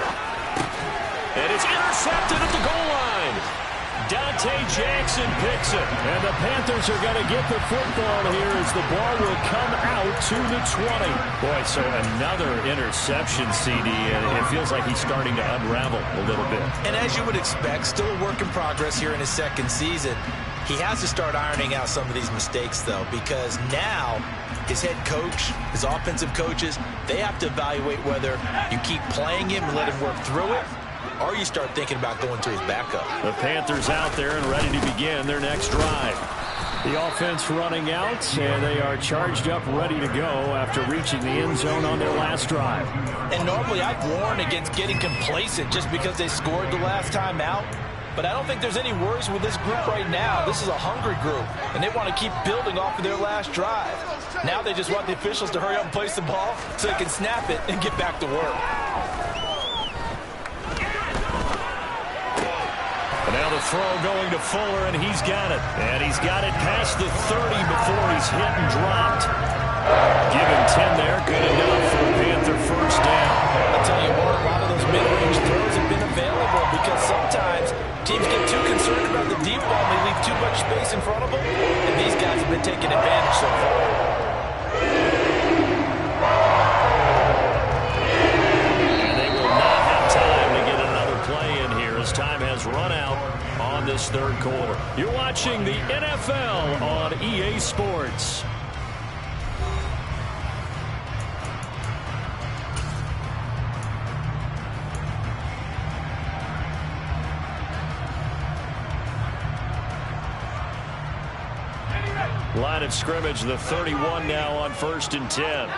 And it's intercepted at the goal line. Dante Jackson picks it. And the Panthers are going to get the football here as the ball will come out to the 20. Boy, so another interception, CD, and it feels like he's starting to unravel a little bit. And as you would expect, still a work in progress here in his 2nd season. He has to start ironing out some of these mistakes, though, because now his head coach, his offensive coaches, they have to evaluate whether you keep playing him and let him work through it, or you start thinking about going to his backup. The Panthers out there and ready to begin their next drive. The offense running out, and they are charged up, ready to go after reaching the end zone on their last drive. And normally I'd warn against getting complacent just because they scored the last time out. But I don't think there's any worries with this group right now. This is a hungry group, and they want to keep building off of their last drive. Now they just want the officials to hurry up and place the ball so they can snap it and get back to work. Now the throw going to Fuller, and he's got it. And he's got it past the 30 before he's hit and dropped. Give him 10 there. Good enough for a Panther first down. I'll tell you what, a lot of those mid-range throws have been available because sometimes teams get too concerned about the deep ball and they leave too much space in front of them. And these guys have been taking advantage so far. And they will not have time to get another play in here as time has run out on this 3rd quarter. You're watching the NFL on EA Sports. Line of scrimmage, the 31 now on 1st and 10.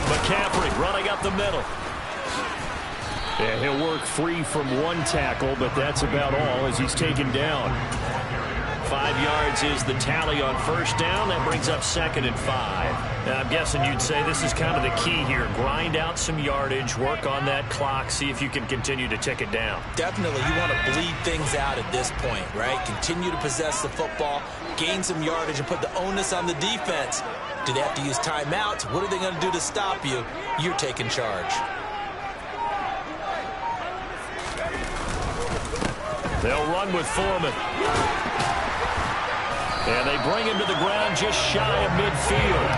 McCaffrey running up the middle. Yeah, he'll work free from one tackle, but that's about all as he's taken down. 5 yards is the tally on 1st down. That brings up 2nd and 5. Now, I'm guessing you'd say this is kind of the key here. Grind out some yardage, work on that clock, see if you can continue to tick it down. Definitely. You want to bleed things out at this point, right? Continue to possess the football, gain some yardage, and put the onus on the defense. Do they have to use timeouts? What are they going to do to stop you? You're taking charge. They'll run with Foreman. And they bring him to the ground just shy of midfield.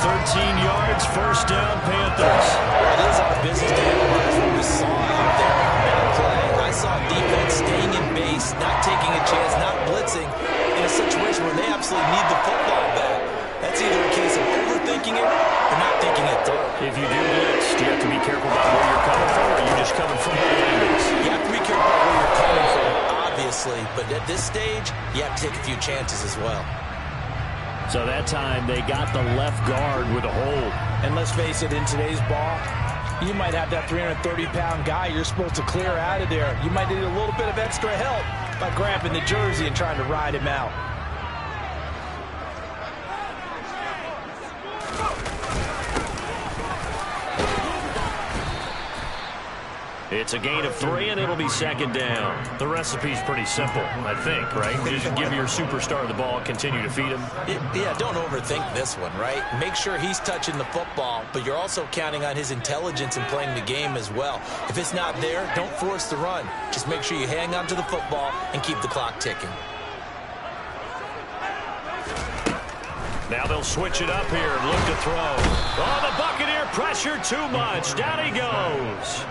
13 yards, first down, Panthers. Well, it is our business to analyze what we saw out there on that play. I saw defense staying in base, not taking a chance, not blitzing in a situation where they absolutely need the football back. That's either a case of overthinking it or not thinking it through. If you do blitz, do you have to be careful about where you're coming from, or are you just coming from all angles? You have to be careful about where you're coming from, obviously, but at this stage, you have to take a few chances as well. So that time they got the left guard with a hold. And let's face it, in today's ball, you might have that 330-pound guy you're supposed to clear out of there. You might need a little bit of extra help by grabbing the jersey and trying to ride him out. It's a gain of 3, and it'll be 2nd down. The recipe's pretty simple, I think, right? Just give your superstar the ball, continue to feed him. Yeah, don't overthink this one, right? Make sure he's touching the football, but you're also counting on his intelligence in playing the game as well. If it's not there, don't force the run. Just make sure you hang on to the football and keep the clock ticking. Now they'll switch it up here and look to throw. Oh, the Buccaneer pressure too much. Down he goes.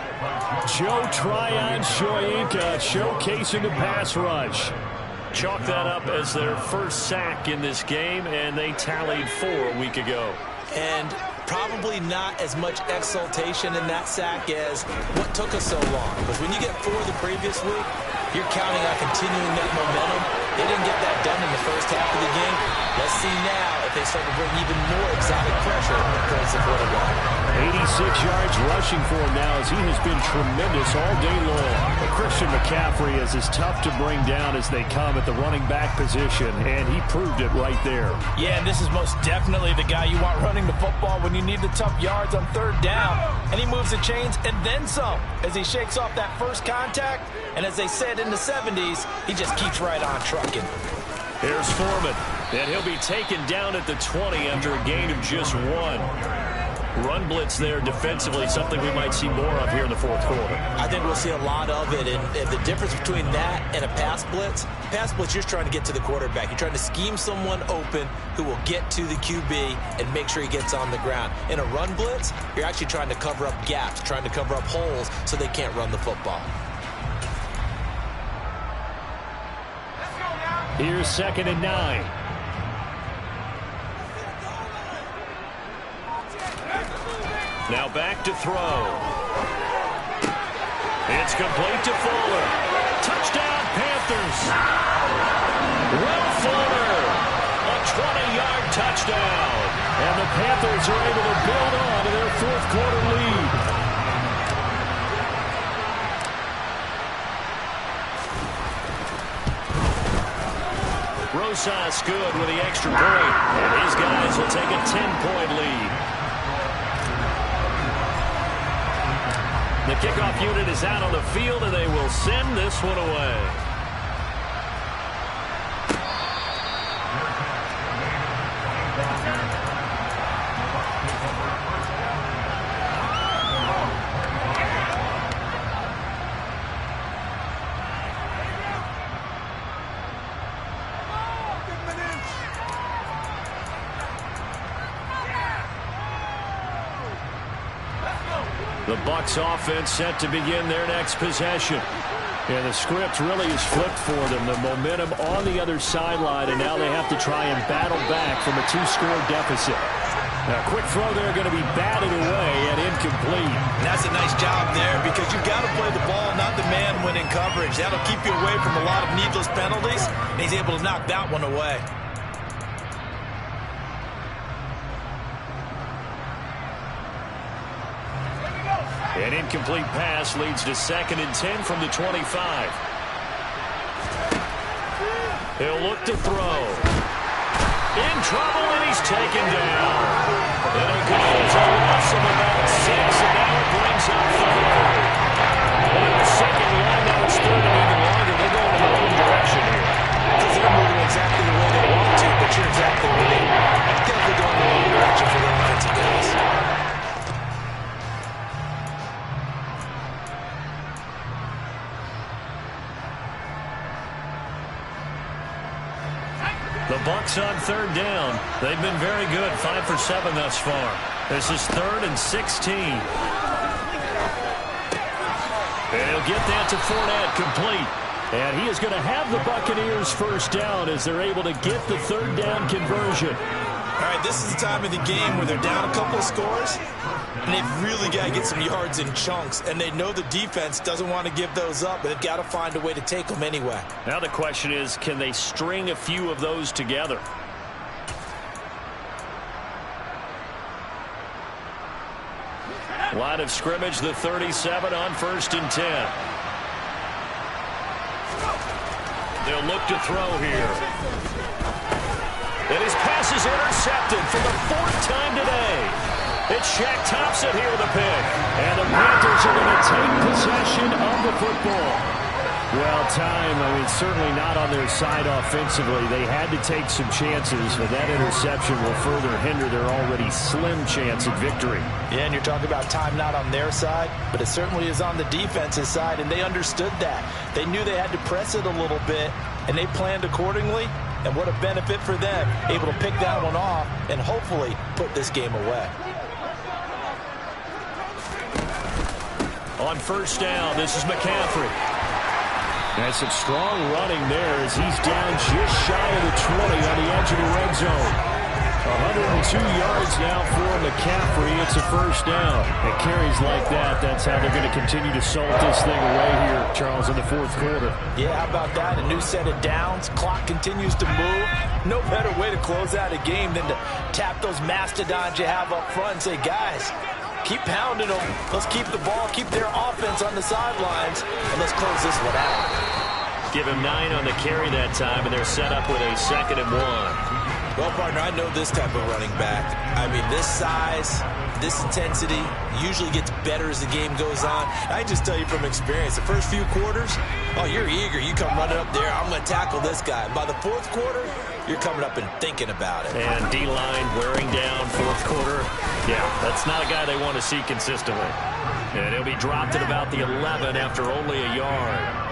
Joe Tryon-Shoyinka showcasing the pass rush. Chalk that up as their first sack in this game, and they tallied 4 a week ago. And probably not as much exultation in that sack as what took us so long. Because when you get 4 the previous week, you're counting on continuing that momentum. They didn't get that done in the first half of the game. Let's see now if if they start to bring even more exotic pressure towards the quarterback. 86 yards rushing for him now as he has been tremendous all day long. But Christian McCaffrey is as tough to bring down as they come at the running back position, and he proved it right there. Yeah, and this is most definitely the guy you want running the football when you need the tough yards on third down. And he moves the chains and then some as he shakes off that first contact. And as they said in the 70s, he just keeps right on trucking. Here's Foreman, and he'll be taken down at the 20 after a gain of just 1. Run blitz there defensively, something we might see more of here in the fourth quarter. I think we'll see a lot of it, and the difference between that and a pass blitz, you're just trying to get to the quarterback. You're trying to scheme someone open who will get to the QB and make sure he gets on the ground. In a run blitz, you're actually trying to cover up gaps, trying to cover up holes so they can't run the football. Here's 2nd and 9. Now back to throw. It's complete to Fuller. Touchdown, Panthers. Will Fuller, a 20-yard touchdown. And the Panthers are able to build on to their fourth quarter lead. Rosas good with the extra point. And his guys will take a 10-point lead. The kickoff unit is out on the field, and they will send this one away. The Bucs offense set to begin their next possession. And the script really is flipped for them. The momentum on the other sideline, and now they have to try and battle back from a 2-score deficit. Now, a quick throw there going to be batted away and incomplete. And that's a nice job there because you've got to play the ball, not the man when in coverage. That'll keep you away from a lot of needless penalties, and he's able to knock that one away. An incomplete pass leads to 2nd and 10 from the 25. He'll look to throw. In trouble, and he's taken down. And it goes a loss of about 6, and now it brings up 3rd. And the second line, now it's 3rd and even longer. They're going in the wrong direction here. Because they're moving exactly the way they want to, but you're exactly right. Definitely going in the wrong direction for the offensive guys. The Bucs on 3rd down. They've been very good, 5 for 7 thus far. This is 3rd and 16. And he'll get that to Fournette, complete. And he is going to have the Buccaneers first down as they're able to get the 3rd down conversion. All right, this is the time of the game where they're down a couple of scores, and they've really got to get some yards in chunks, and they know the defense doesn't want to give those up, but they've got to find a way to take them anyway. Now the question is, can they string a few of those together? Line of scrimmage, the 37 on 1st and 10. They'll look to throw here. And his pass is intercepted for the 4th time today. It's Shaq Thompson here with a pick. And the Panthers are going to take possession of the football. Well, certainly not on their side offensively. They had to take some chances, but that interception will further hinder their already slim chance at victory. Yeah, and you're talking about time not on their side, but it certainly is on the defense's side, and they understood that. They knew they had to press it a little bit, and they planned accordingly. And what a benefit for them, able to pick that one off and hopefully put this game away. On 1st down, this is McCaffrey. That's some strong running there as he's down just shy of the 20 on the edge of the red zone. 102 yards now for McCaffrey. It's a first down. It carries like that. That's how they're going to continue to salt this thing away here, Charles, in the fourth quarter. Yeah, how about that? A new set of downs. Clock continues to move. No better way to close out a game than to tap those mastodons you have up front and say, guys, keep pounding them. Let's keep the ball, keep their offense on the sidelines, and let's close this one out. Give him 9 on the carry that time, and they're set up with a 2nd and 1. Well, partner, I know this type of running back. I mean, this size, this intensity usually gets better as the game goes on. I just tell you from experience, the first few quarters, oh, you're eager. You come running up there, I'm going to tackle this guy. By the fourth quarter, you're coming up and thinking about it. And D-line wearing down fourth quarter. Yeah, that's not a guy they want to see consistently. And he'll be dropped at about the 11 after only a yard.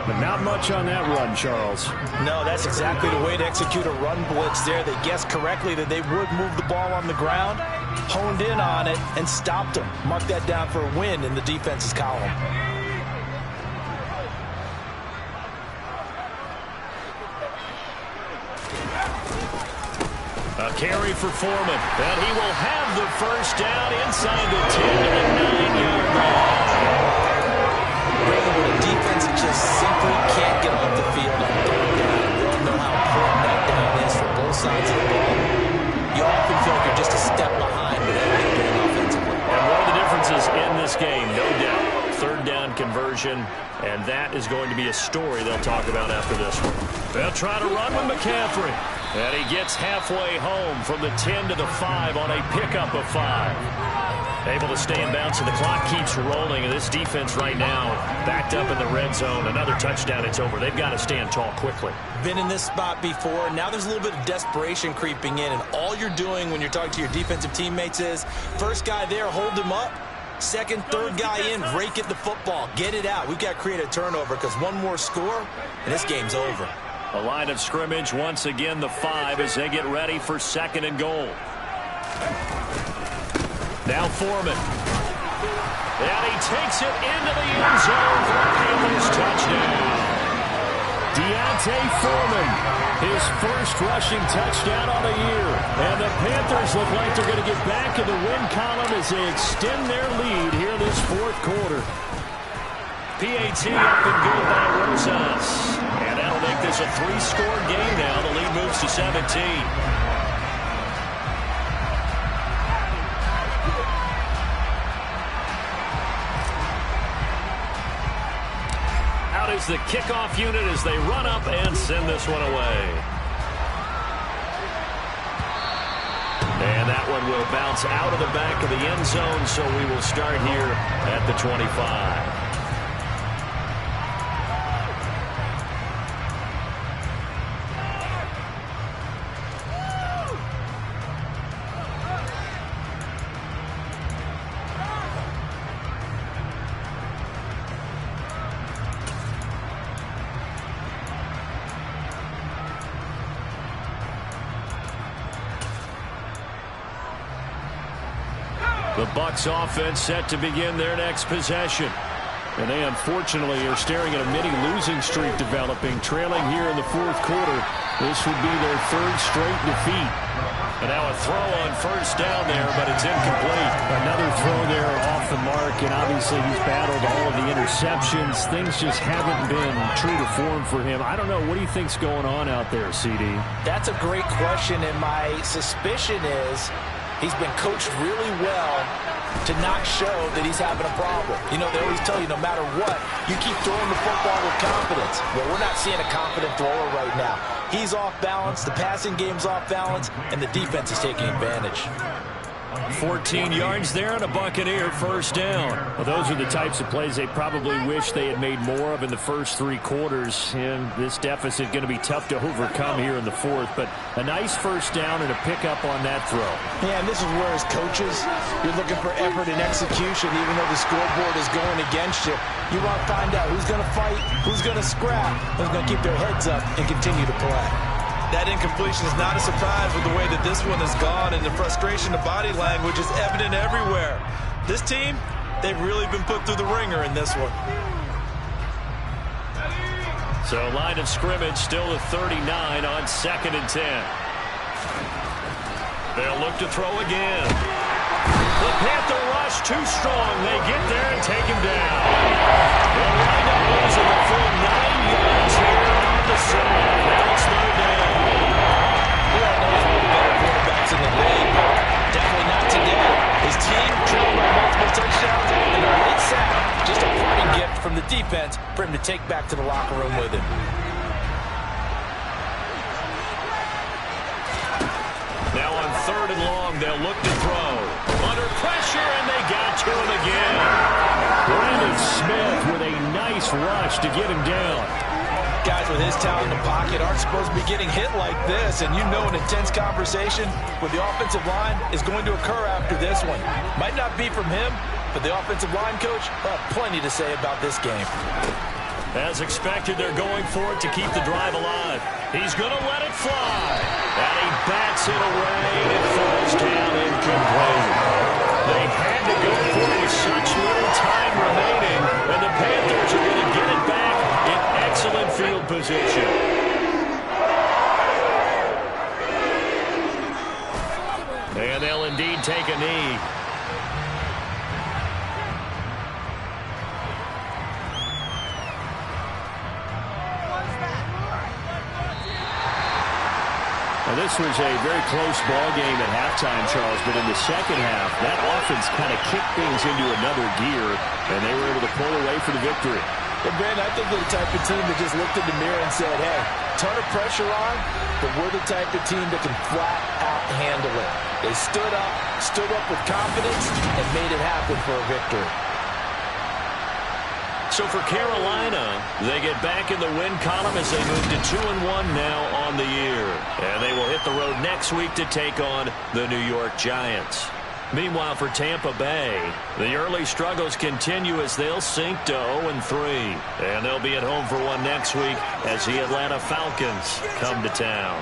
But not much on that run, Charles. No, that's exactly the way to execute a run blitz there. They guessed correctly that they would move the ball on the ground, honed in on it, and stopped them. Mark that down for a win in the defense's column. A carry for Foreman, and he will have the first down inside the 10 to the 9-yard line. When a defense just simply can't get off the field on third down. We all know how important that down is for both sides of the ball. You often feel like you're just a step behind whatever you're doing offensively. And one of the differences in this game, no doubt, third down conversion, and that is going to be a story they'll talk about after this one. They'll try to run with McCaffrey, and he gets halfway home from the 10 to the 5 on a pickup of 5. Able to stay in bounds, and the clock keeps rolling. And this defense right now backed up in the red zone. Another touchdown, it's over. They've got to stand tall quickly. Been in this spot before. Now there's a little bit of desperation creeping in, and all you're doing when you're talking to your defensive teammates is first guy there, hold him up. Second, third guy in, rake at the football. Get it out. We've got to create a turnover because one more score, and this game's over. A line of scrimmage, once again the 5 as they get ready for 2nd and goal. Now Foreman. And he takes it into the end zone for a Panthers touchdown. Deontay Foreman, his first rushing touchdown on the year. And the Panthers look like they're going to get back in the win column as they extend their lead here this fourth quarter. PAT up and good by Rosas. And that'll make this a 3-score game now. The lead moves to 17. Is the kickoff unit as they run up and send this one away. And that one will bounce out of the back of the end zone, so we will start here at the 25. The Bucs offense set to begin their next possession. And they unfortunately are staring at a mini losing streak developing, trailing here in the fourth quarter. This would be their 3rd straight defeat. And now a throw on first down there, but it's incomplete. Another throw there off the mark, and obviously he's battled all of the interceptions. Things just haven't been true to form for him. I don't know. What do you think's going on out there, CD? That's a great question, and my suspicion is he's been coached really well to not show that he's having a problem. You know, they always tell you no matter what, you keep throwing the football with confidence. Well, we're not seeing a confident thrower right now. He's off balance, the passing game's off balance, and the defense is taking advantage. 14 yards there and a Buccaneer first down. Well, those are the types of plays they probably wish they had made more of in the first 3 quarters. And this deficit going to be tough to overcome here in the fourth. But a nice first down and a pickup on that throw. Yeah, and this is where as coaches, you're looking for effort and execution, even though the scoreboard is going against you. You want to find out who's going to fight, who's going to scrap, who's going to keep their heads up and continue to play. That incompletion is not a surprise with the way that this one has gone, and the frustration, the body language is evident everywhere. This team, they've really been put through the ringer in this one. So line of scrimmage still at 39 on 2nd and 10. They'll look to throw again. The Panther rush too strong. They get there and take him down. They'll wind up losing the full 9 yards here on the side. Now it's third down. We all know he's one of the better quarterbacks in the league, but definitely not today. His team trailed by multiple touchdowns, and a late sack, just a parting gift from the defense for him to take back to the locker room with him. Now on 3rd and long, they'll look to throw. Under pressure, and they got to him again. Brandon Smith with a nice rush to get him down. Guys with his talent in the pocket aren't supposed to be getting hit like this, and you know an intense conversation with the offensive line is going to occur after this one. Might not be from him, but the offensive line coach will have plenty to say about this game. As expected, they're going for it to keep the drive alive. He's going to let it fly. And he bats it away. It falls down incomplete. They had to go for it with such little time remaining, and the Panthers are going to get it back in excellent field position. And they'll indeed take a knee. This was a very close ball game at halftime, Charles, but in the second half, that offense kind of kicked things into another gear, and they were able to pull away for the victory. Well, Brandon, I think they're the type of team that just looked in the mirror and said, hey, ton of pressure on, but we're the type of team that can flat out handle it. They stood up with confidence, and made it happen for a victory. So for Carolina, they get back in the win column as they move to 2-1 now on the year. And they will hit the road next week to take on the New York Giants. Meanwhile, for Tampa Bay, the early struggles continue as they'll sink to 0-3. And they'll be at home for one next week as the Atlanta Falcons come to town.